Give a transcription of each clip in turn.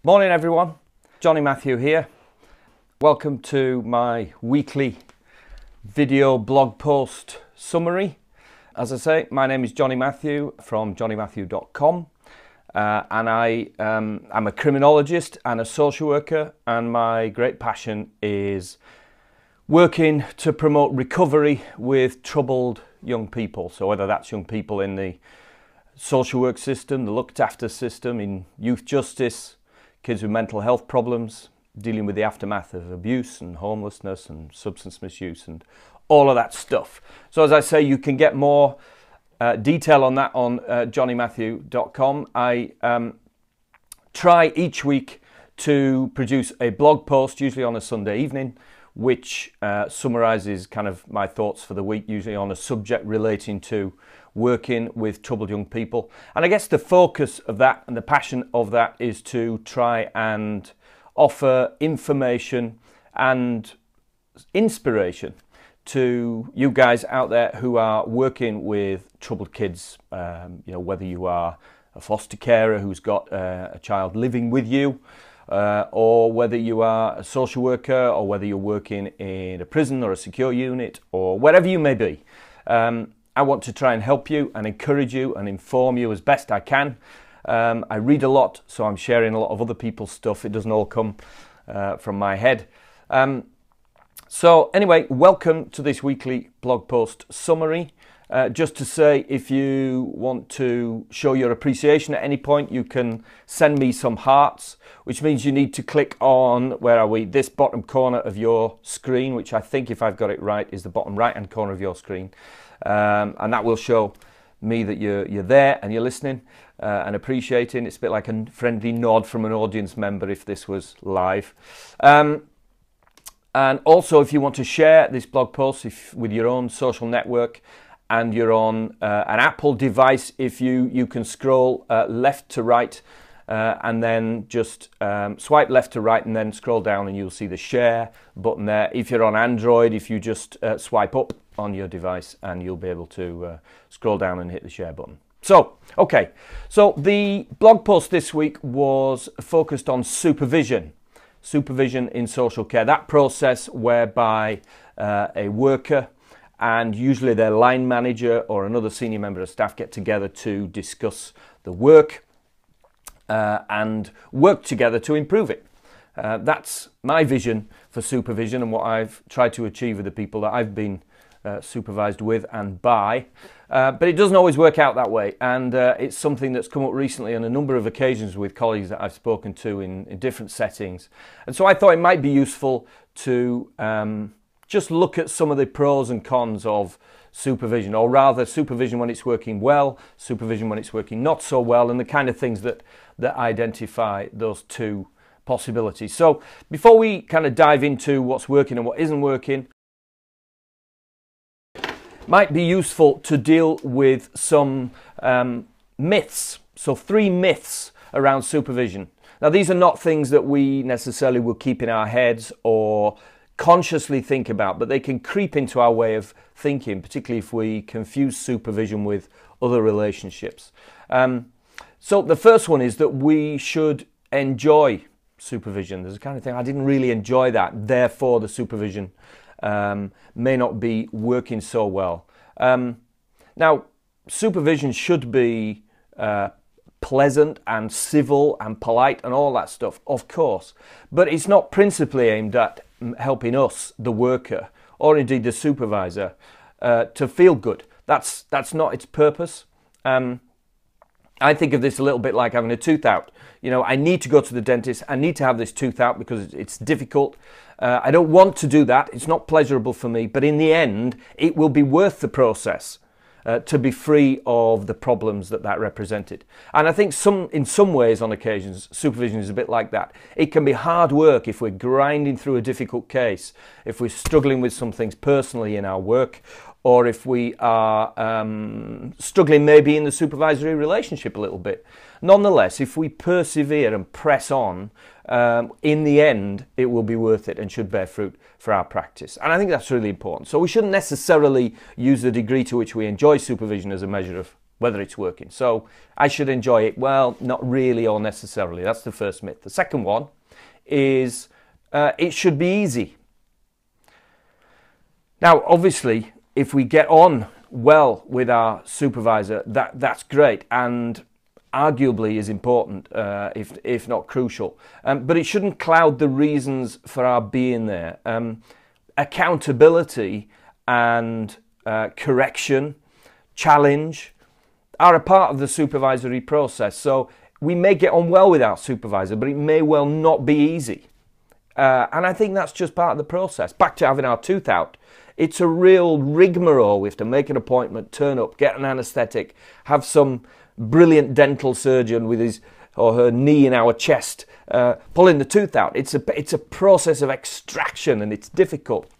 Morning everyone, Johnny Matthew here. Welcome to my weekly video blog post summary. As I say, my name is Johnny Matthew from johnnymatthew.com and I'm a criminologist and a social worker, and my great passion is working to promote recovery with troubled young people. So whether that's young people in the social work system, the looked after system, in youth justice, kids with mental health problems, dealing with the aftermath of abuse and homelessness and substance misuse and all of that stuff. So as I say, you can get more detail on that on johnnymatthew.com. I try each week to produce a blog post, usually on a Sunday evening, which summarises kind of my thoughts for the week, usually on a subject relating to working with troubled young people. And I guess the focus of that and the passion of that is to try and offer information and inspiration to you guys out there who are working with troubled kids. Whether you are a foster carer who's got a child living with you, or whether you are a social worker, or whether you're working in a prison or a secure unit, or wherever you may be. I want to try and help you and encourage you and inform you as best I can. I read a lot, so I'm sharing a lot of other people's stuff. It doesn't all come from my head. So anyway, welcome to this weekly blog post summary. Just to say, if you want to show your appreciation at any point, you can send me some hearts, which means you need to click on, where are we, this bottom corner of your screen, which I think, if I've got it right, is the bottom right hand corner of your screen. And that will show me that you're there and you're listening and appreciating. It's a bit like a friendly nod from an audience member if this was live. And also, if you want to share this blog post with your own social network, and you're on an Apple device, if you can scroll left to right and then just swipe left to right and then scroll down, and you'll see the share button there. If you're on Android, if you just swipe up on your device, and you'll be able to scroll down and hit the share button. So, okay, so the blog post this week was focused on supervision in social care, that process whereby a worker and usually their line manager or another senior member of staff get together to discuss the work and work together to improve it. That's my vision for supervision and what I've tried to achieve with the people that I've been supervised with and by. But it doesn't always work out that way, and it's something that's come up recently on a number of occasions with colleagues that I've spoken to in different settings. And so I thought it might be useful to just look at some of the pros and cons of supervision, or rather supervision when it's working well, supervision when it's working not so well, and the kind of things that identify those two possibilities. So before we kind of dive into what's working and what isn't working, it might be useful to deal with some myths. So 3 myths around supervision. Now, these are not things that we necessarily will keep in our heads or consciously think about, but they can creep into our way of thinking, particularly if we confuse supervision with other relationships. So the first one is that we should enjoy supervision. There's a kind of thing, I didn't really enjoy that, therefore the supervision may not be working so well. Now, supervision should be pleasant and civil and polite and all that stuff, of course, but it's not principally aimed at helping us, the worker, or indeed the supervisor, to feel good. That's not its purpose. I think of this a little bit like having a tooth out. You know, I need to go to the dentist, I need to have this tooth out because it's difficult. I don't want to do that, it's not pleasurable for me, but in the end, it will be worth the process to be free of the problems that represented. And I think in some ways, on occasions, supervision is a bit like that. It can be hard work if we're grinding through a difficult case, if we're struggling with some things personally in our work, or if we are struggling maybe in the supervisory relationship a little bit. Nonetheless, if we persevere and press on, in the end, it will be worth it and should bear fruit for our practice. And I think that's really important. So we shouldn't necessarily use the degree to which we enjoy supervision as a measure of whether it's working. So I should enjoy it. Well, not really or necessarily. That's the first myth. The second one is it should be easy. Now, obviously, if we get on well with our supervisor, that's great, and arguably is important, if not crucial. But it shouldn't cloud the reasons for our being there. Accountability and correction, challenge are a part of the supervisory process. So we may get on well with our supervisor, but it may well not be easy. And I think that's just part of the process. Back to having our tooth out. It's a real rigmarole. We have to make an appointment, turn up, get an anaesthetic, have some brilliant dental surgeon with his or her knee in our chest, pulling the tooth out. It's a process of extraction, and it's difficult.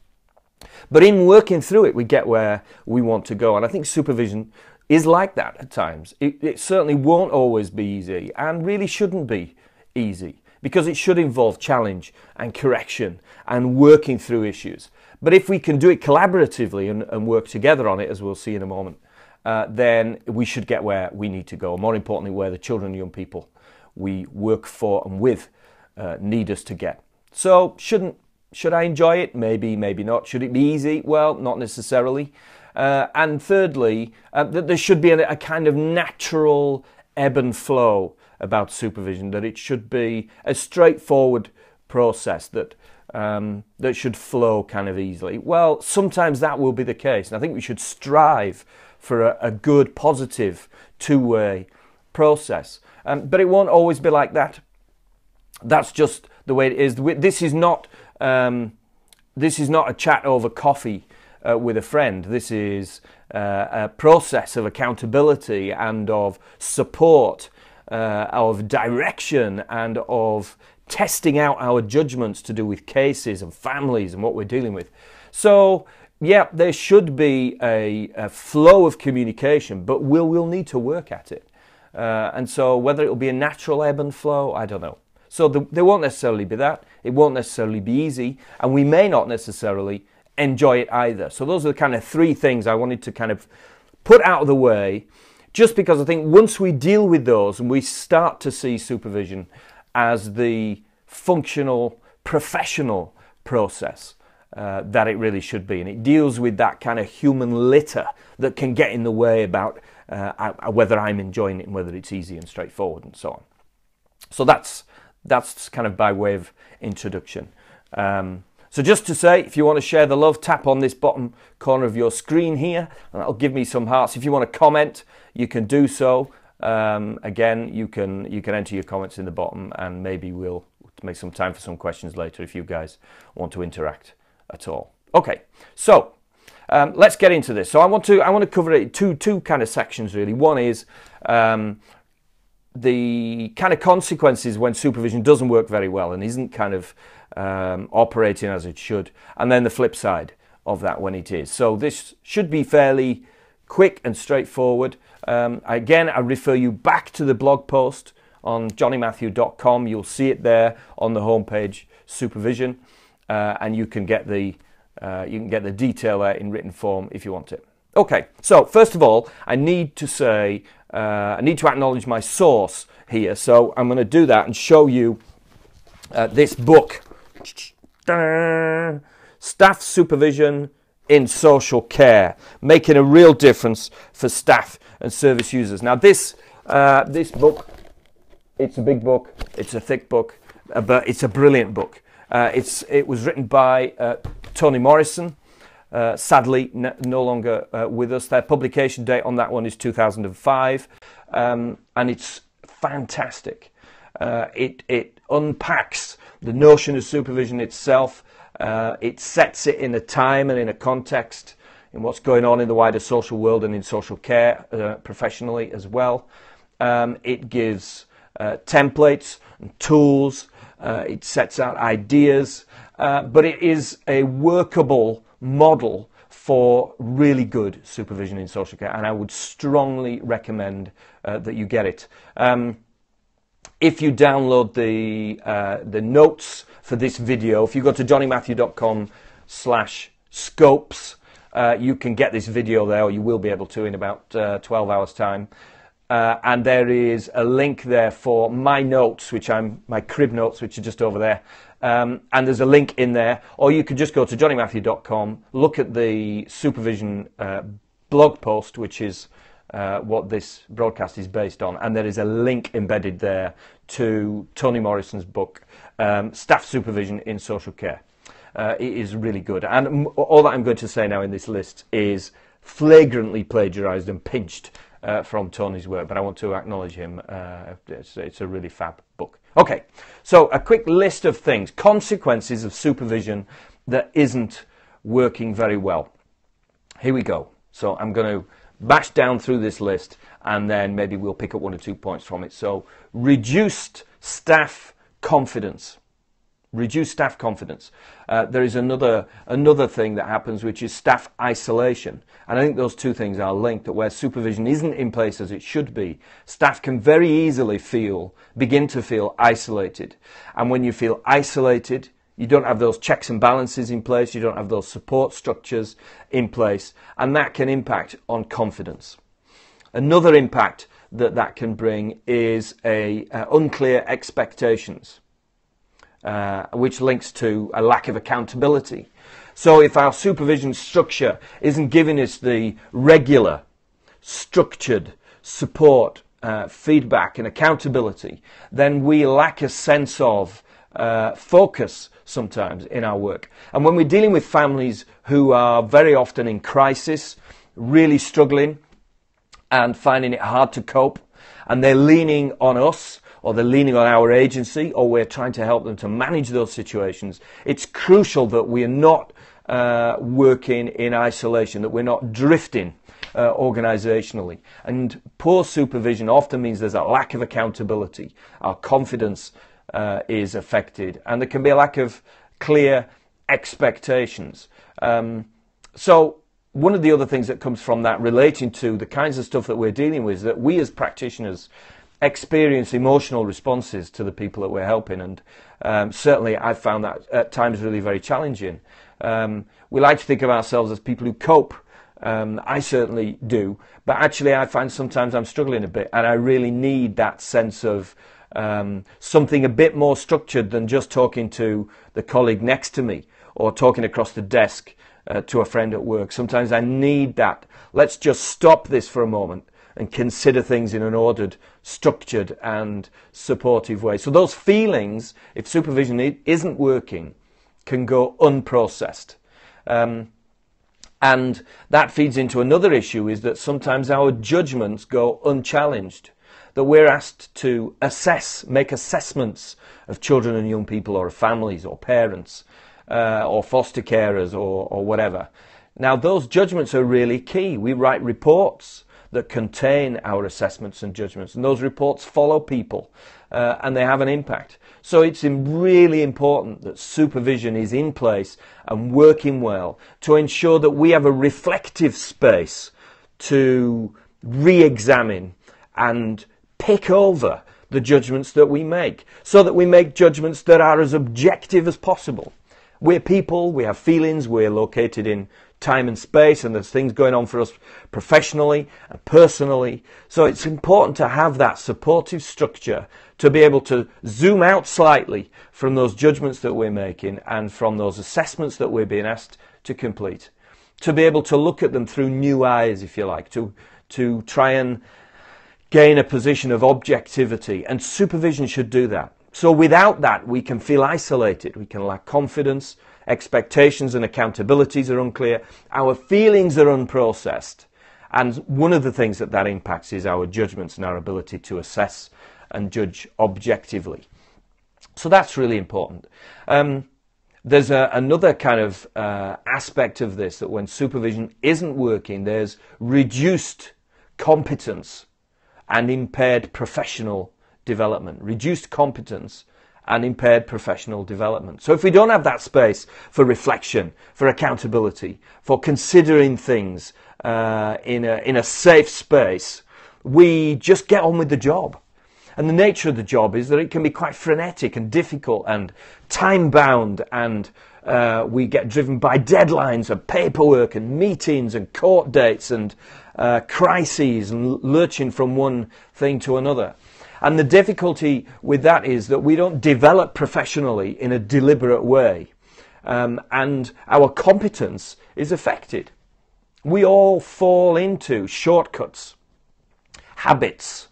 But in working through it, we get where we want to go. And I think supervision is like that at times. It certainly won't always be easy, and really shouldn't be easy, because it should involve challenge and correction and working through issues. But if we can do it collaboratively and work together on it, as we'll see in a moment, then we should get where we need to go. More importantly, where the children and young people we work for and with need us to get. So should I enjoy it? Maybe, maybe not. Should it be easy? Well, not necessarily. And thirdly, that there should be a kind of natural ebb and flow about supervision, that it should be a straightforward process that should flow kind of easily. Well, sometimes that will be the case, and I think we should strive for a good, positive, two-way process. But it won't always be like that. That's just the way it is. This is not a chat over coffee with a friend. This is a process of accountability and of support, of direction, and of testing out our judgments to do with cases and families and what we're dealing with. So yeah, there should be a flow of communication, but we'll need to work at it. And so whether it'll be a natural ebb and flow, I don't know. So there won't necessarily be that. It won't necessarily be easy, and we may not necessarily enjoy it either. So those are the kind of three things I wanted to kind of put out of the way, just because I think once we deal with those and we start to see supervision as the functional, professional process that it really should be, and it deals with that kind of human litter that can get in the way about whether I'm enjoying it and whether it's easy and straightforward and so on. So that's kind of by way of introduction. So just to say, if you want to share the love, tap on this bottom corner of your screen here, and that'll give me some hearts. If you want to comment, you can do so. Again, you can enter your comments in the bottom, and maybe we'll make some time for some questions later if you guys want to interact at all. Okay, so let's get into this. So I want to cover it in two kind of sections really. One is the kind of consequences when supervision doesn't work very well and isn't kind of operating as it should, and then the flip side of that when it is. So this should be fairly quick and straightforward. Again, I refer you back to the blog post on johnnymatthew.com. You'll see it there on the homepage, Supervision, and you can get the detail there in written form if you want it. Okay, so first of all, I need to say, I need to acknowledge my source here. So I'm going to do that and show you this book, Staff Supervision in Social Care, making a real difference for staff and service users. Now this book, it's a big book, it's a thick book, but it's a brilliant book. It was written by Toni Morrison, sadly no longer with us. Their publication date on that one is 2005, and it's fantastic. It unpacks the notion of supervision itself. It sets it in a time and in a context in what's going on in the wider social world and in social care professionally as well. It gives templates and tools. It sets out ideas, but it is a workable model for really good supervision in social care, and I would strongly recommend that you get it. If you download the notes for this video, if you go to johnnymatthew.com/scopes, you can get this video there, or you will be able to in about 12 hours time. And there is a link there for my notes, my crib notes, which are just over there. And there's a link in there, or you could just go to johnnymatthew.com, look at the Supervision blog post, which is what this broadcast is based on, and there is a link embedded there to Toni Morrison's book, Staff Supervision in Social Care. It is really good, and all that I'm going to say now in this list is flagrantly plagiarised and pinched from Tony's work, but I want to acknowledge him. It's a really fab book. Okay, so a quick list of things, consequences of supervision that isn't working very well. Here we go. So I'm going to bash down through this list, and then maybe we'll pick up 1 or 2 points from it. So reduced staff confidence. Reduce staff confidence. There is another thing that happens, which is staff isolation. And I think those two things are linked, that where supervision isn't in place as it should be, staff can very easily begin to feel isolated. And when you feel isolated, you don't have those checks and balances in place, you don't have those support structures in place, and that can impact on confidence. Another impact that can bring is unclear expectations. Which links to a lack of accountability. So if our supervision structure isn't giving us the regular, structured support, feedback and accountability, then we lack a sense of focus sometimes in our work. And when we're dealing with families who are very often in crisis, really struggling and finding it hard to cope, and they're leaning on us, or they're leaning on our agency, or we're trying to help them to manage those situations, it's crucial that we are not working in isolation, that we're not drifting organisationally. And poor supervision often means there's a lack of accountability. Our confidence is affected, and there can be a lack of clear expectations. So one of the other things that comes from that, relating to the kinds of stuff that we're dealing with, is that we as practitioners experience emotional responses to the people that we're helping, and certainly I've found that at times really very challenging. We like to think of ourselves as people who cope. I certainly do, but actually I find sometimes I'm struggling a bit, and I really need that sense of something a bit more structured than just talking to the colleague next to me or talking across the desk to a friend at work. Sometimes I need that. Let's just stop this for a moment and consider things in an ordered, structured and supportive way. So those feelings, if supervision isn't working, can go unprocessed. And that feeds into another issue, is that sometimes our judgments go unchallenged, that we're asked to make assessments of children and young people, or of families or parents, or foster carers, or whatever. Now those judgments are really key. We write reports that contain our assessments and judgments, and those reports follow people and they have an impact. So it's really important that supervision is in place and working well to ensure that we have a reflective space to re-examine and pick over the judgments that we make, so that we make judgments that are as objective as possible. We're people, we have feelings, we're located in time and space, and there's things going on for us professionally and personally. So it's important to have that supportive structure to be able to zoom out slightly from those judgments that we're making and from those assessments that we're being asked to complete, to be able to look at them through new eyes, if you like, to try and gain a position of objectivity. And supervision should do that. So without that, we can feel isolated, we can lack confidence, expectations and accountabilities are unclear, our feelings are unprocessed, and one of the things that impacts is our judgments and our ability to assess and judge objectively. So that's really important. There's another kind of aspect of this, that when supervision isn't working, there's reduced competence and impaired professional development. Reduced competence and impaired professional development. So if we don't have that space for reflection, for accountability, for considering things in a safe space, we just get on with the job. And the nature of the job is that it can be quite frenetic and difficult and time-bound, and we get driven by deadlines and paperwork and meetings and court dates and crises and lurching from one thing to another. And the difficulty with that is that we don't develop professionally in a deliberate way, and our competence is affected. We all fall into shortcuts, habits,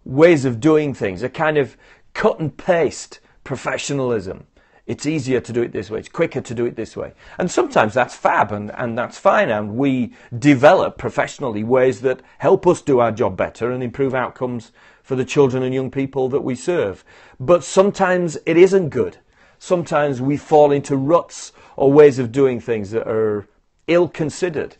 ways of doing things, a kind of cut and paste professionalism. It's easier to do it this way, it's quicker to do it this way. And sometimes that's fab and that's fine, and we develop professionally ways that help us do our job better and improve outcomes for the children and young people that we serve. But sometimes it isn't good. Sometimes we fall into ruts or ways of doing things that are ill-considered.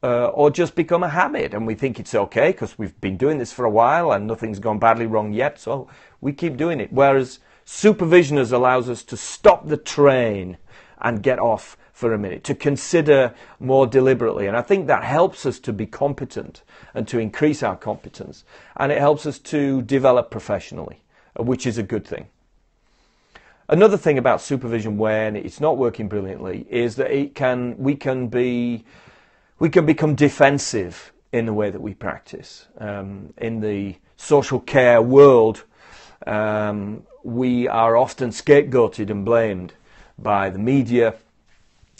Or just become a habit, and we think it's okay because we've been doing this for a while and nothing's gone badly wrong yet, so we keep doing it. Whereas supervision allows us to stop the train and get off for a minute, to consider more deliberately. And I think that helps us to be competent and to increase our competence. And it helps us to develop professionally, which is a good thing. Another thing about supervision when it's not working brilliantly is that we can become defensive in the way that we practice. In the social care world, we are often scapegoated and blamed by the media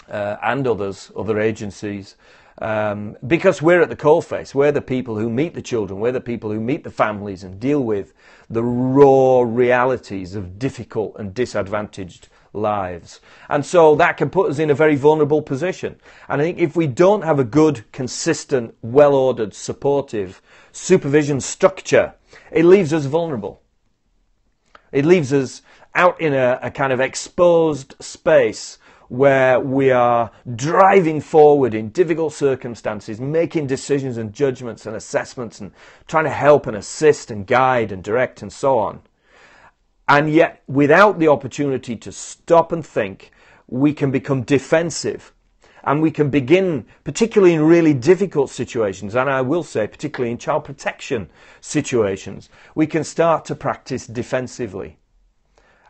and other agencies, because we're at the coalface. We're the people who meet the children, we're the people who meet the families and deal with the raw realities of difficult and disadvantaged lives. And so that can put us in a very vulnerable position. And I think if we don't have a good, consistent, well-ordered, supportive supervision structure, it leaves us vulnerable. It leaves us out in a kind of exposed space where we are driving forward in difficult circumstances, making decisions and judgments and assessments and trying to help and assist and guide and direct and so on. And yet, without the opportunity to stop and think, we can become defensive. And we can begin, particularly in really difficult situations, and I will say particularly in child protection situations, we can start to practice defensively.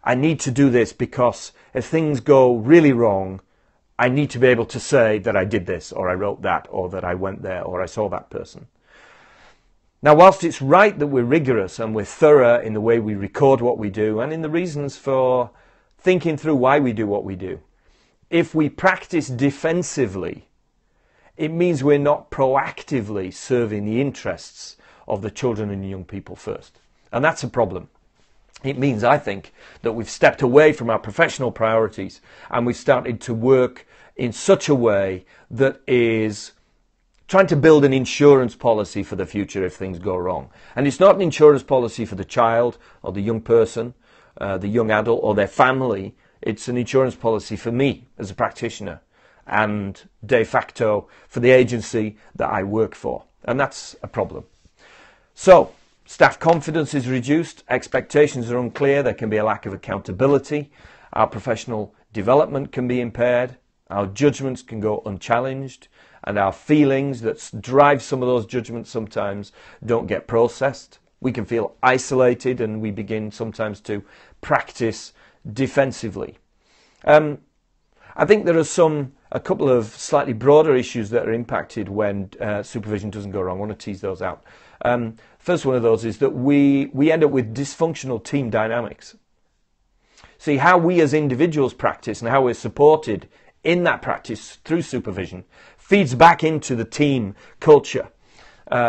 I need to do this because if things go really wrong, I need to be able to say that I did this, or I wrote that, or that I went there, or I saw that person. Now, whilst it's right that we're rigorous and we're thorough in the way we record what we do and in the reasons for thinking through why we do what we do, if we practice defensively, it means we're not proactively serving the interests of the children and young people first. And that's a problem. It means, I think, that we've stepped away from our professional priorities and we've started to work in such a way that is trying to build an insurance policy for the future if things go wrong. And it's not an insurance policy for the child or the young person, the young adult or their family. It's an insurance policy for me as a practitioner and de facto for the agency that I work for. And that's a problem. So, staff confidence is reduced, expectations are unclear, there can be a lack of accountability, our professional development can be impaired, our judgments can go unchallenged, and our feelings that drive some of those judgments sometimes don't get processed. We can feel isolated and we begin sometimes to practice defensively. I think there are a couple of slightly broader issues that are impacted when supervision doesn't go wrong. I want to tease those out. First one of those is that we end up with dysfunctional team dynamics. See, how we as individuals practice and how we're supported in that practice through supervision feeds back into the team culture,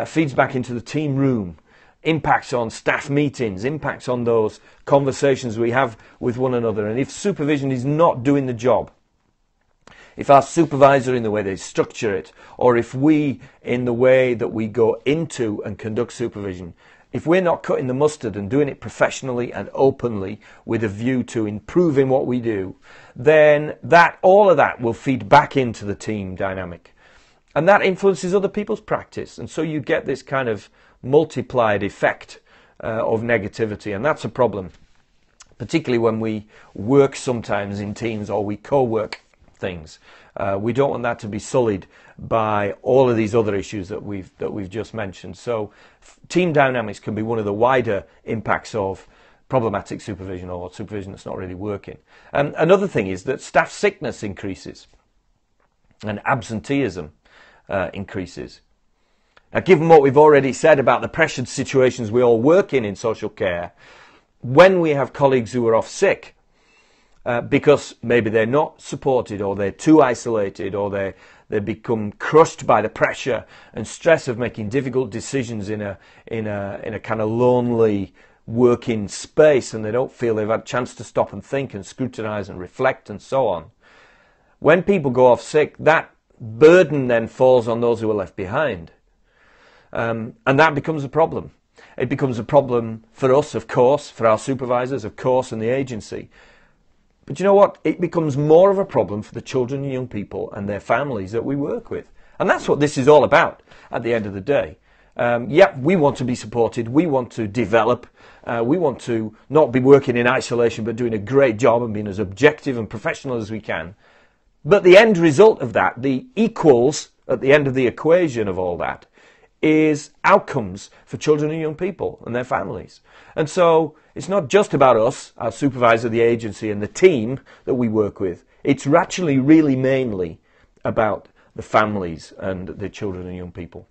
feeds back into the team room, impacts on staff meetings, impacts on those conversations we have with one another. And if supervision is not doing the job, if our supervisor in the way they structure it, or if we in the way that we go into and conduct supervision, if we're not cutting the mustard and doing it professionally and openly with a view to improving what we do, then all of that will feed back into the team dynamic. And that influences other people's practice. And so you get this kind of multiplied effect of negativity. And that's a problem, particularly when we work sometimes in teams or we co-work things. We don't want that to be sullied by all of these other issues that we've just mentioned. So team dynamics can be one of the wider impacts of problematic supervision or supervision that's not really working. Another thing is that staff sickness increases and absenteeism increases. Now, given what we've already said about the pressured situations we all work in social care, when we have colleagues who are off sick, because maybe they're not supported or they're too isolated or they become crushed by the pressure and stress of making difficult decisions in a kind of lonely working space, and they don't feel they've had a chance to stop and think and scrutinize and reflect and so on. When people go off sick, that burden then falls on those who are left behind. And that becomes a problem. It becomes a problem for us, of course, for our supervisors, of course, and the agency. But you know what? It becomes more of a problem for the children and young people and their families that we work with. And that's what this is all about at the end of the day. Yeah, we want to be supported. We want to develop. We want to not be working in isolation, but doing a great job and being as objective and professional as we can. But the end result of that, the equals at the end of the equation of all that, is outcomes for children and young people and their families. And so it's not just about us, our supervisor, the agency and the team that we work with. It's actually really mainly about the families and the children and young people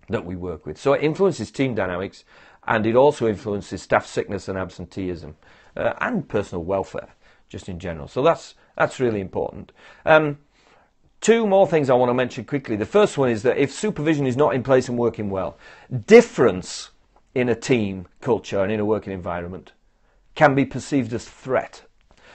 that we work with. So it influences team dynamics, and it also influences staff sickness and absenteeism and personal welfare just in general. So that's really important. Two more things I want to mention quickly. The first one is that if supervision is not in place and working well, difference in a team culture and in a working environment can be perceived as threat.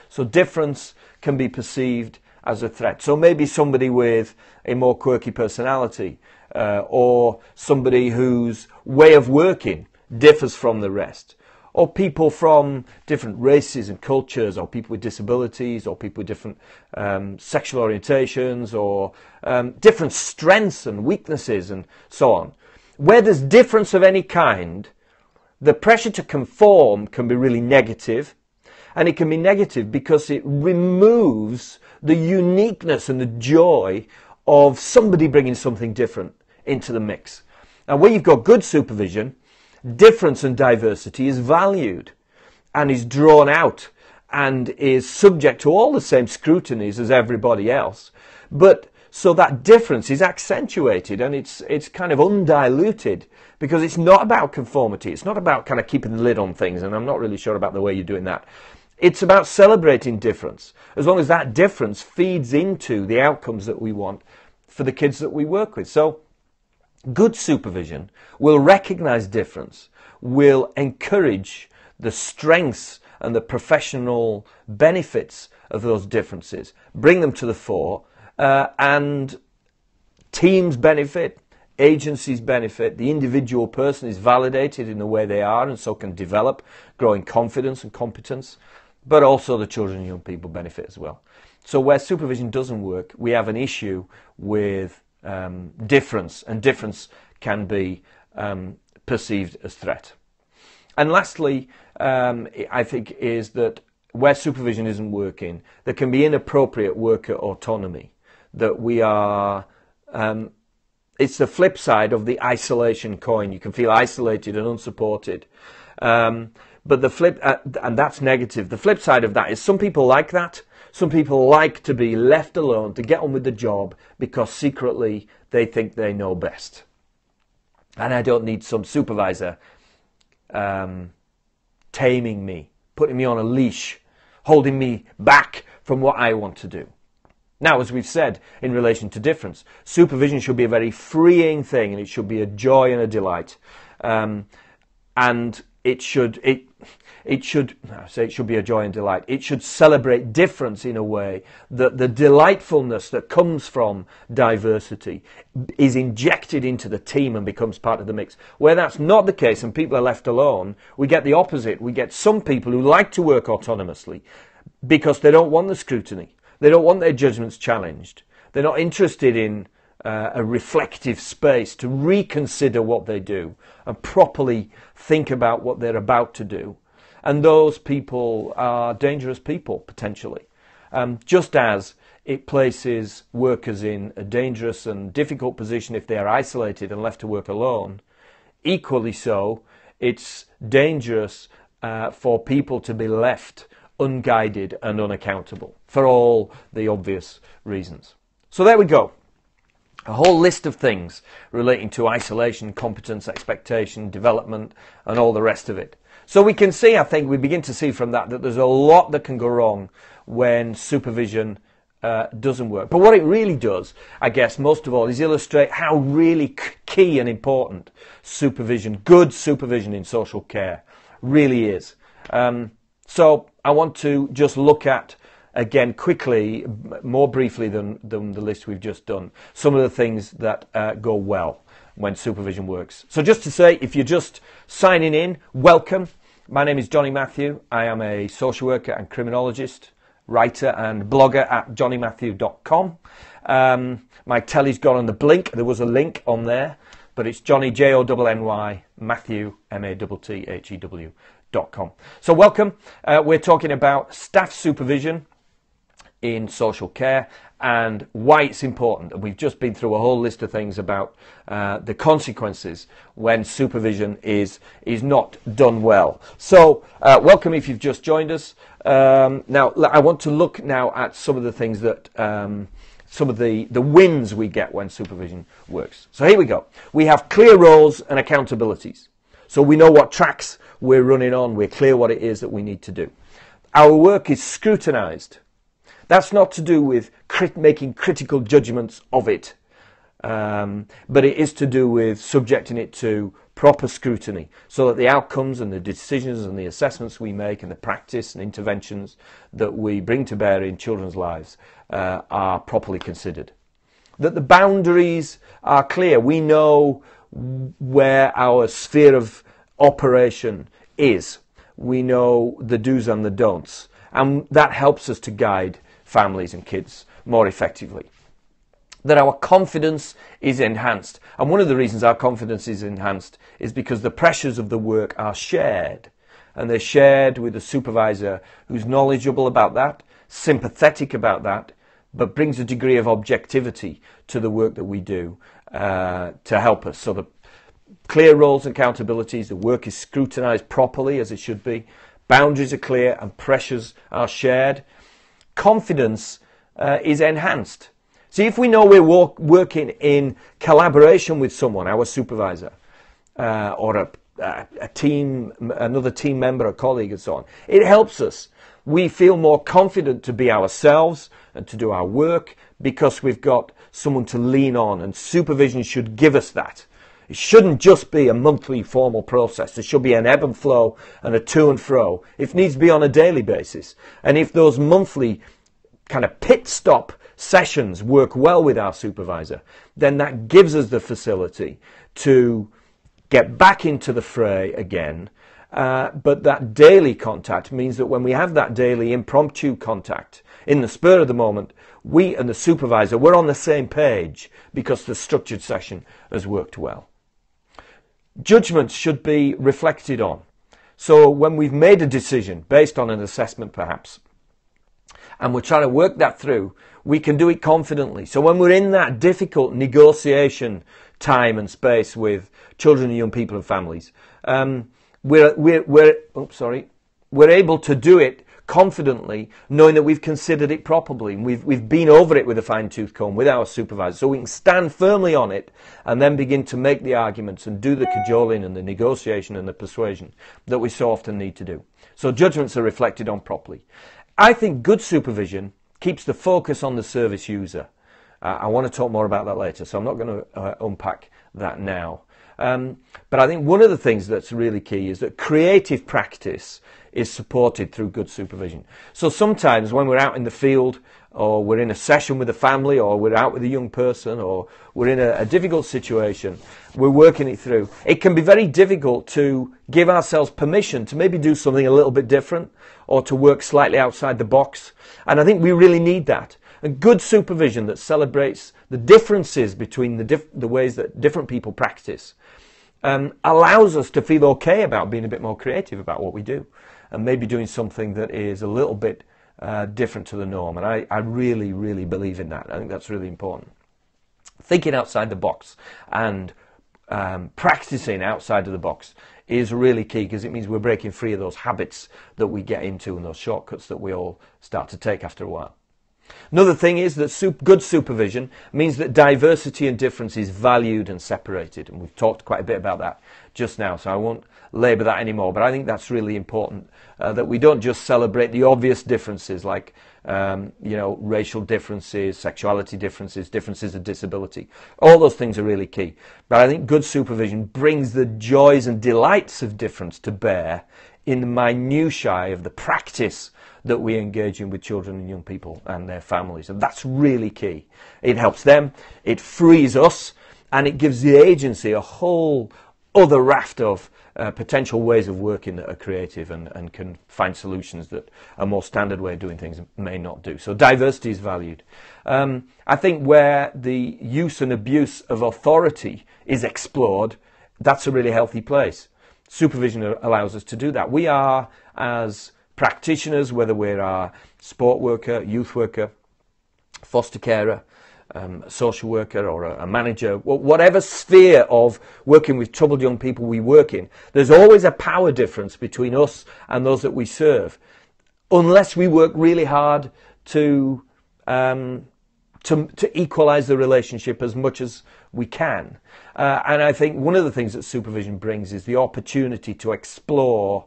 So difference can be perceived as a threat. So maybe somebody with a more quirky personality or somebody whose way of working differs from the rest, or people from different races and cultures, or people with disabilities, or people with different sexual orientations, or different strengths and weaknesses and so on. Where there's difference of any kind, the pressure to conform can be really negative, and it can be negative because it removes the uniqueness and the joy of somebody bringing something different into the mix. Now, where you've got good supervision, difference and diversity is valued and is drawn out and is subject to all the same scrutinies as everybody else. But so that difference is accentuated and it's kind of undiluted, because it's not about conformity. It's not about kind of keeping the lid on things, and I'm not really sure about the way you're doing that. It's about celebrating difference, as long as that difference feeds into the outcomes that we want for the kids that we work with. So good supervision will recognize difference, will encourage the strengths and the professional benefits of those differences, bring them to the fore, and teams benefit, agencies benefit, the individual person is validated in the way they are and so can develop, growing confidence and competence, but also the children and young people benefit as well. So where supervision doesn't work, we have an issue with difference, and difference can be perceived as threat. And lastly, I think is that where supervision isn't working, there can be inappropriate worker autonomy, that we are, it's the flip side of the isolation coin. You can feel isolated and unsupported. But the flip, and that's negative. The flip side of that is some people like that. Some people like to be left alone, to get on with the job, because secretly they think they know best. And I don't need some supervisor taming me, putting me on a leash, holding me back from what I want to do. Now, as we've said in relation to difference, supervision should be a very freeing thing, and it should be a joy and a delight. And it should be a joy and delight. It should celebrate difference in a way that the delightfulness that comes from diversity is injected into the team and becomes part of the mix. Where that's not the case and people are left alone, we get the opposite. We get some people who like to work autonomously because they don't want the scrutiny. They don't want their judgments challenged. They're not interested in a reflective space to reconsider what they do and properly think about what they're about to do. And those people are dangerous people, potentially. Just as it places workers in a dangerous and difficult position if they are isolated and left to work alone. Equally so, it's dangerous for people to be left unguided and unaccountable for all the obvious reasons. So there we go. A whole list of things relating to isolation, competence, expectation, development, and all the rest of it. So we can see, I think, we begin to see from that there's a lot that can go wrong when supervision doesn't work. But what it really does, I guess, most of all, is illustrate how really key and important supervision, good supervision in social care, really is. So I want to just look at, again, quickly, more briefly than the list we've just done, some of the things that go well when supervision works. So just to say, if you're just signing in, welcome. My name is Johnny Matthew. I am a social worker and criminologist, writer and blogger at johnnymatthew.com. My telly's gone on the blink. There was a link on there, but it's Johnny, J-O-N-N-Y, Matthew, M-A-T-T-H-E-W.com. So welcome. We're talking about staff supervision in social care and why it's important. And we've just been through a whole list of things about the consequences when supervision is not done well. So welcome if you've just joined us. Now I want to look now at some of the things that some of the wins we get when supervision works. So here we go. We have clear roles and accountabilities. So we know what tracks we're running on. We're clear what it is that we need to do. Our work is scrutinized. That's not to do with making critical judgments of it, but it is to do with subjecting it to proper scrutiny so that the outcomes and the decisions and the assessments we make and the practice and interventions that we bring to bear in children's lives are properly considered. That the boundaries are clear. We know where our sphere of operation is. We know the do's and the don'ts, and that helps us to guide families and kids more effectively. That our confidence is enhanced. And one of the reasons our confidence is enhanced is because the pressures of the work are shared. And they're shared with a supervisor who's knowledgeable about that, sympathetic about that, but brings a degree of objectivity to the work that we do to help us. So the clear roles and accountabilities, the work is scrutinized properly as it should be, boundaries are clear and pressures are shared. Confidence is enhanced. See, if we know we're working in collaboration with someone, our supervisor, or a team, another team member, a colleague and so on, it helps us. We feel more confident to be ourselves and to do our work because we've got someone to lean on, and supervision should give us that. It shouldn't just be a monthly formal process. There should be an ebb and flow and a to and fro. It needs to be on a daily basis. And if those monthly kind of pit stop sessions work well with our supervisor, then that gives us the facility to get back into the fray again. But that daily contact means that when we have that daily impromptu contact, in the spur of the moment, we and the supervisor, we're on the same page because the structured session has worked well. Judgments should be reflected on. So when we've made a decision based on an assessment perhaps, and we're trying to work that through, we can do it confidently. So when we're in that difficult negotiation time and space with children and young people and families, we're able to do it confidently, knowing that we've considered it properly. We've been over it with a fine-tooth comb with our supervisor, so we can stand firmly on it and then begin to make the arguments and do the cajoling and the negotiation and the persuasion that we so often need to do. So judgments are reflected on properly. I think good supervision keeps the focus on the service user. I want to talk more about that later, so I'm not going to unpack that now. But I think one of the things that's really key is that creative practice is supported through good supervision. So sometimes when we're out in the field, or we're in a session with a family, or we're out with a young person, or we're in a difficult situation, we're working it through, it can be very difficult to give ourselves permission to maybe do something a little bit different, or to work slightly outside the box. And I think we really need that. A good supervision that celebrates the differences between the ways that different people practice allows us to feel okay about being a bit more creative about what we do, and maybe doing something that is a little bit different to the norm. And I really, really believe in that. I think that's really important. Thinking outside the box and practicing outside of the box is really key, because it means we're breaking free of those habits that we get into and those shortcuts that we all start to take after a while. Another thing is that good supervision means that diversity and difference is valued and separated. And we've talked quite a bit about that just now, so I won't labour that anymore. But I think that's really important, that we don't just celebrate the obvious differences like racial differences, sexuality differences, differences of disability. All those things are really key. But I think good supervision brings the joys and delights of difference to bear in the minutiae of the practice that we engage in with children and young people and their families. And that's really key. It helps them, it frees us, and it gives the agency a whole other raft of potential ways of working that are creative and can find solutions that a more standard way of doing things may not do. So diversity is valued. I think where the use and abuse of authority is explored, that's a really healthy place. Supervision allows us to do that. We are, as practitioners, whether we're a sport worker, youth worker, foster carer, a social worker or a manager, whatever sphere of working with troubled young people we work in, there's always a power difference between us and those that we serve, unless we work really hard to equalise the relationship as much as we can. And I think one of the things that supervision brings is the opportunity to explore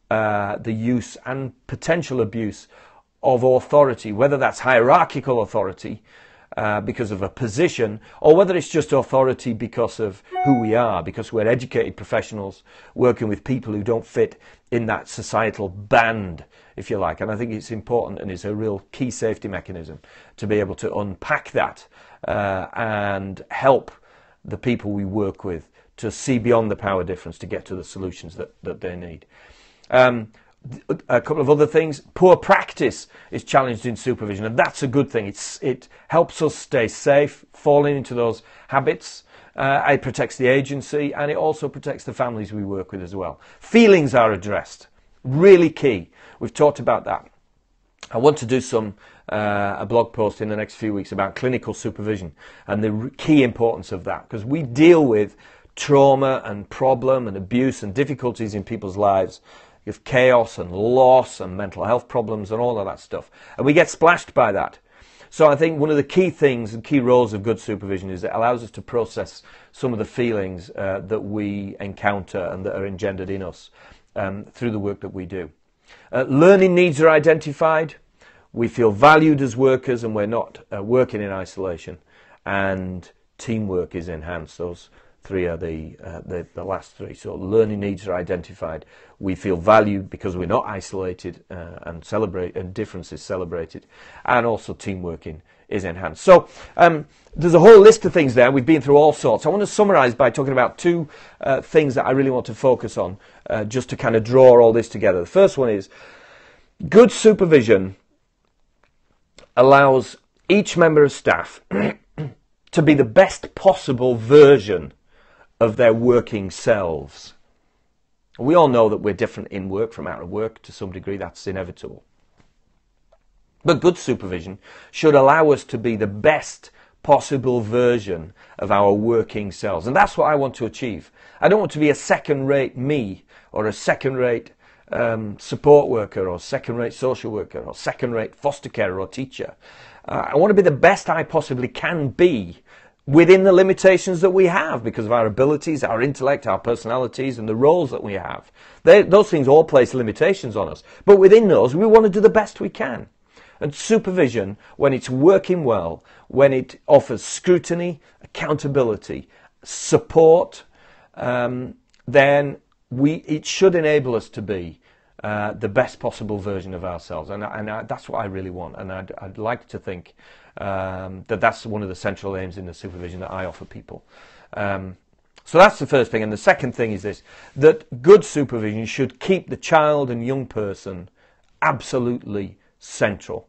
the use and potential abuse of authority, whether that's hierarchical authority because of a position, or whether it's just authority because of who we are, because we're educated professionals working with people who don't fit in that societal band, if you like. And I think it's important and is a real key safety mechanism to be able to unpack that and help the people we work with to see beyond the power difference to get to the solutions that they need. A couple of other things. Poor practice is challenged in supervision, and that's a good thing. It helps us stay safe, falling into those habits. It protects the agency, and it also protects the families we work with as well. Feelings are addressed. Really key. We've talked about that. I want to do a blog post in the next few weeks about clinical supervision and the key importance of that, because we deal with trauma and problem and abuse and difficulties in people's lives, of chaos and loss and mental health problems and all of that stuff. And we get splashed by that. So I think one of the key things and key roles of good supervision is it allows us to process some of the feelings that we encounter and that are engendered in us through the work that we do. Learning needs are identified. We feel valued as workers and we're not working in isolation. And teamwork is enhanced. Those three are the last three. So learning needs are identified. We feel valued because we're not isolated and difference is celebrated. And also teamworking is enhanced. So there's a whole list of things there. We've been through all sorts. I want to summarise by talking about two things that I really want to focus on just to kind of draw all this together. The first one is good supervision allows each member of staff to be the best possible version of their working selves. We all know that we're different in work from out of work to some degree. That's inevitable. But good supervision should allow us to be the best possible version of our working selves. And that's what I want to achieve. I don't want to be a second-rate me or a second-rate support worker or second-rate social worker or second-rate foster carer or teacher. I want to be the best I possibly can be within the limitations that we have because of our abilities, our intellect, our personalities and the roles that we have. Those things all place limitations on us. But within those, we want to do the best we can. And supervision, when it's working well, when it offers scrutiny, accountability, support, then it should enable us to be the best possible version of ourselves. And that's what I really want. And I'd like to think that's one of the central aims in the supervision that I offer people. So that's the first thing. And the second thing is this, that good supervision should keep the child and young person absolutely central.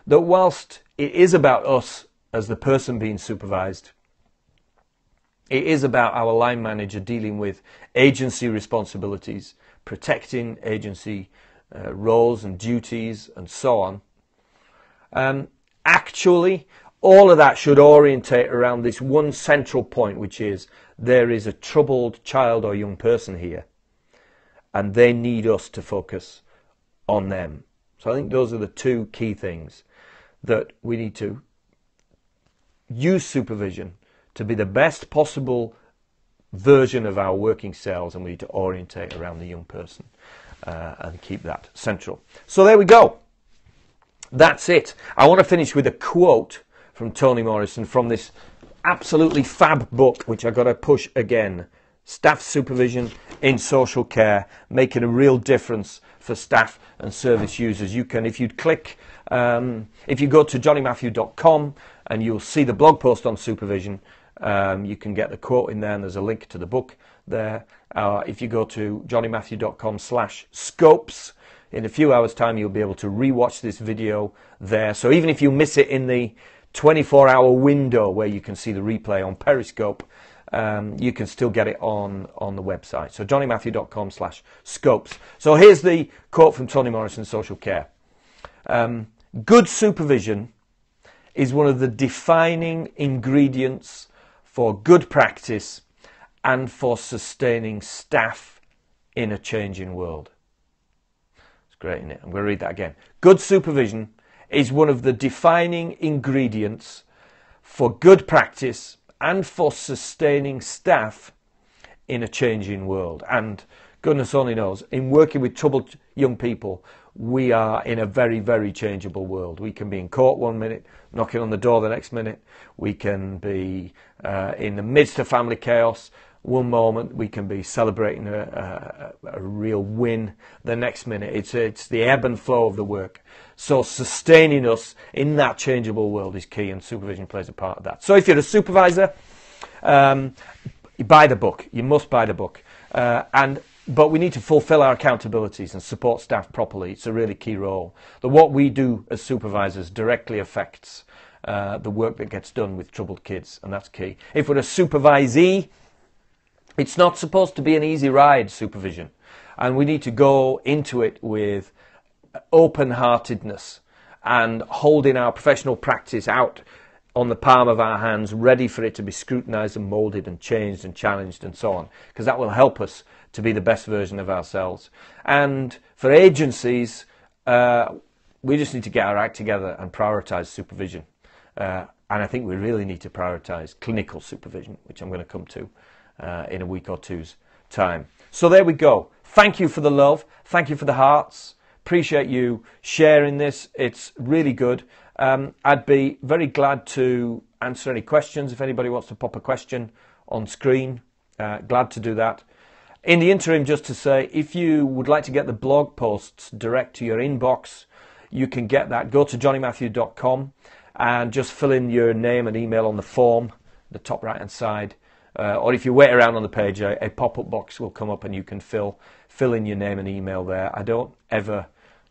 That whilst it is about us as the person being supervised, it is about our line manager dealing with agency responsibilities, protecting agency roles and duties and so on. Actually, all of that should orientate around this one central point, which is there is a troubled child or young person here, and they need us to focus on them. So I think those are the two key things, that we need to use supervision to be the best possible version of our working selves, and we need to orientate around the young person and keep that central. So there we go. That's it. I want to finish with a quote from Toni Morrison from this absolutely fab book, which I've got to push again. Staff Supervision in Social Care, making a real difference for staff and service users. You can, if you click, if you go to johnnymatthew.com and you'll see the blog post on supervision, you can get the quote in there, and there's a link to the book there. If you go to johnnymatthew.com/scopes, in a few hours' time you'll be able to rewatch this video there. So even if you miss it in the 24-hour window where you can see the replay on Periscope, you can still get it on the website. So johnnymatthew.com/scopes. So here's the quote from Toni Morrison, Social Care. Good supervision is one of the defining ingredients for good practice and for sustaining staff in a changing world. It's great, isn't it? I'm going to read that again. Good supervision is one of the defining ingredients for good practice and for sustaining staff in a changing world. And goodness only knows, in working with troubled young people, we are in a very, very changeable world. We can be in court one minute, knocking on the door the next minute. We can be in the midst of family chaos one moment. We can be celebrating a real win the next minute. It's the ebb and flow of the work. So sustaining us in that changeable world is key, and supervision plays a part of that. So if you're a supervisor, you buy the book. You must buy the book. But we need to fulfill our accountabilities and support staff properly. It's a really key role. What we do as supervisors directly affects the work that gets done with troubled kids, and that's key. If we're a supervisee, it's not supposed to be an easy ride, supervision. And we need to go into it with open-heartedness and holding our professional practice out on the palm of our hands, ready for it to be scrutinised and moulded and changed and challenged and so on, because that will help us to be the best version of ourselves. And for agencies, we just need to get our act together and prioritise supervision. And I think we really need to prioritise clinical supervision, which I'm going to come to in a week or two's time. So there we go. Thank you for the love. Thank you for the hearts. Appreciate you sharing this. It's really good. I'd be very glad to answer any questions. If anybody wants to pop a question on screen, glad to do that. In the interim, just to say, if you would like to get the blog posts direct to your inbox, you can get that. Go to johnnymatthew.com and just fill in your name and email on the form, the top right hand side. Or if you wait around on the page, a pop-up box will come up and you can fill in your name and email there. I don't ever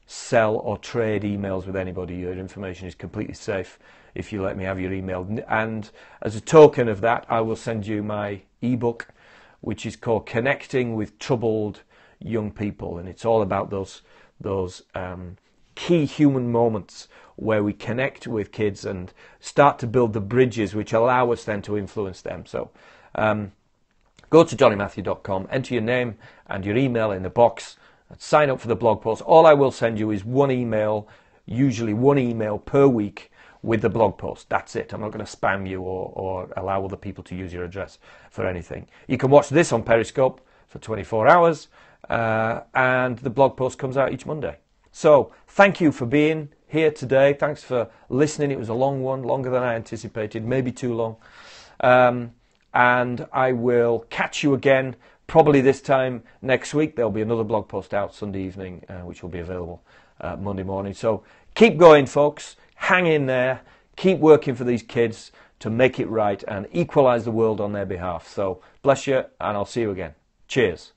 sell or trade emails with anybody. Your information is completely safe if you let me have your email. And as a token of that, I will send you my ebook, which is called Connecting with Troubled Young People. And it's all about those key human moments where we connect with kids and start to build the bridges which allow us then to influence them. So go to johnnymatthew.com, enter your name and your email in the box, and sign up for the blog post. All I will send you is one email, usually one email per week with the blog post. That's it. I'm not going to spam you or allow other people to use your address for anything. You can watch this on Periscope for 24 hours and the blog post comes out each Monday. So thank you for being here today. Thanks for listening. It was a long one, longer than I anticipated, maybe too long. And I will catch you again probably this time next week. There'll be another blog post out Sunday evening, which will be available Monday morning. So keep going, folks. Hang in there. Keep working for these kids to make it right and equalise the world on their behalf. So bless you, and I'll see you again. Cheers.